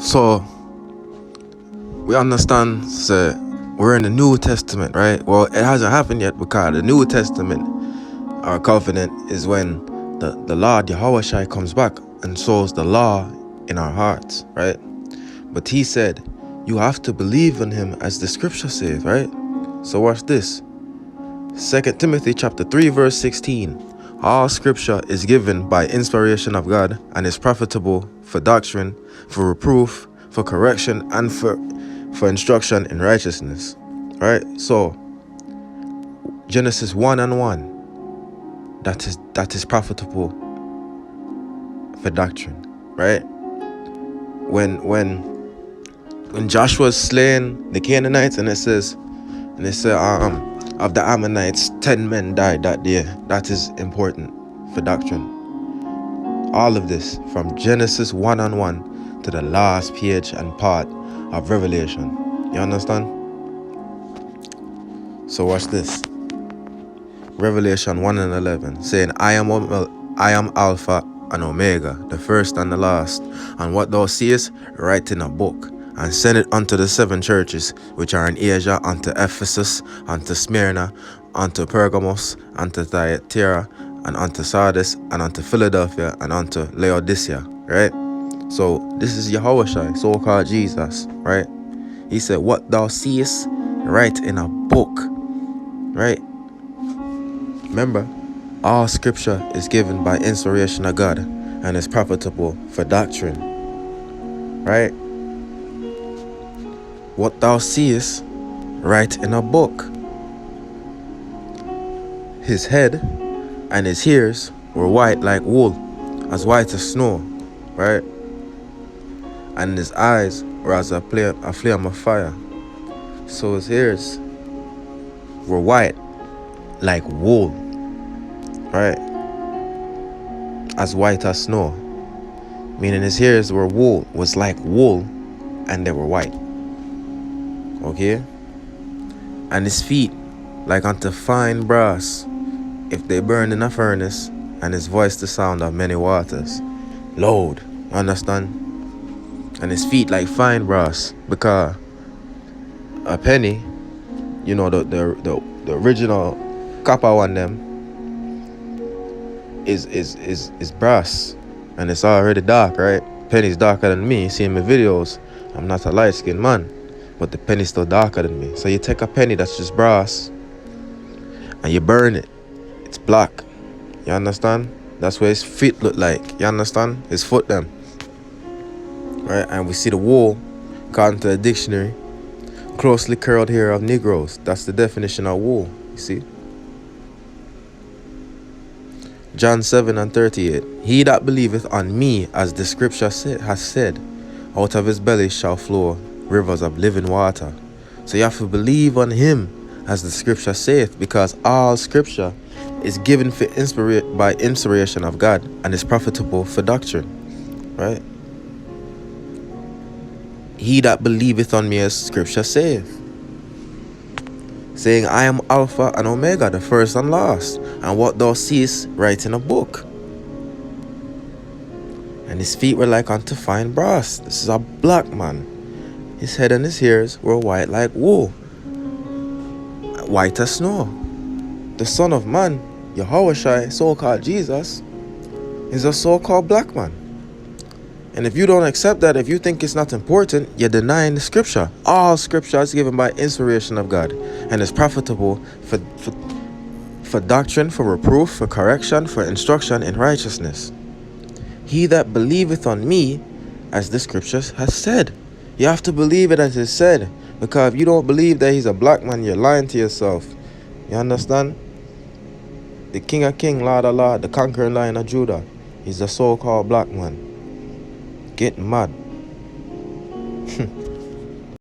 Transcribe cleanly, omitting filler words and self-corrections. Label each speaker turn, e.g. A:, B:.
A: So we understand that we're in the New Testament, right? Well, it hasn't happened yet because the New Testament, our covenant, is when the Lord Yahushua comes back and sows the law in our hearts, right? But he said, you have to believe in him as the scripture says, right? So watch this. 2 Timothy chapter 3 verse 16. All scripture is given by inspiration of God and is profitable for doctrine, for reproof, for correction, and for instruction in righteousness. Right? So Genesis 1:1. That is profitable for doctrine. Right? When Joshua was slaying the Canaanites, and it said of the Ammonites 10 men died that day. That is important for doctrine. All of this from Genesis 1:1 to the last page and part of Revelation. You understand? So watch this. Revelation 1:11 saying, I am Alpha and Omega, the first and the last. And what thou seest, write in a book, and send it unto the 7 churches which are in Asia, unto Ephesus, unto Smyrna, unto Pergamos, unto Thyatira, and unto Sardis, and unto Philadelphia, and unto Laodicea. Right? So this is Yahushua, so-called Jesus. Right? He said, what thou seest, write in a book. Right? Remember, all scripture is given by inspiration of God and is profitable for doctrine. Right? What thou seest, write in a book. His head and his hairs were white like wool, as white as snow. Right? And his eyes were as a flame of fire. So his hairs were white like wool. Right? As white as snow. Meaning his hairs was like wool, and they were white. Okay? And his feet like unto fine brass, if they burned in a furnace, and his voice the sound of many waters. Loud. You understand? And his feet like fine brass, because a penny, you know, the original copper one them is brass, and it's already dark, right? Penny's darker than me. You see in my videos, I'm not a light-skinned man, but the penny's still darker than me. So you take a penny that's just brass and you burn it, it's black. You understand? That's what his feet look like. You understand? His foot them. Right? And we see the wool, according to the dictionary, closely curled hair of Negroes. That's the definition of wool. You see? John 7:38. He that believeth on me, as the scripture has said, out of his belly shall flow rivers of living water. So you have to believe on him, as the scripture saith, because all scripture is given by inspiration of God and is profitable for doctrine. Right? He that believeth on me, as scripture saith, saying, I am Alpha and Omega, the first and last, and what thou seest, write in a book. And his feet were like unto fine brass. This is a black man. His head and his hairs were white like wool, white as snow. The Son of Man, Yahushua, so-called Jesus, is a so-called black man. And if you don't accept that, if you think it's not important, you're denying the scripture. All scripture is given by inspiration of God and is profitable for doctrine, for reproof, for correction, for instruction in righteousness. He that believeth on me, as the scriptures has said. You have to believe it as it said, because if you don't believe that he's a black man, you're lying to yourself. You understand? The King of Kings, Lord of Lords, the conquering Lion of Judah, he's a so-called black man. Get mad.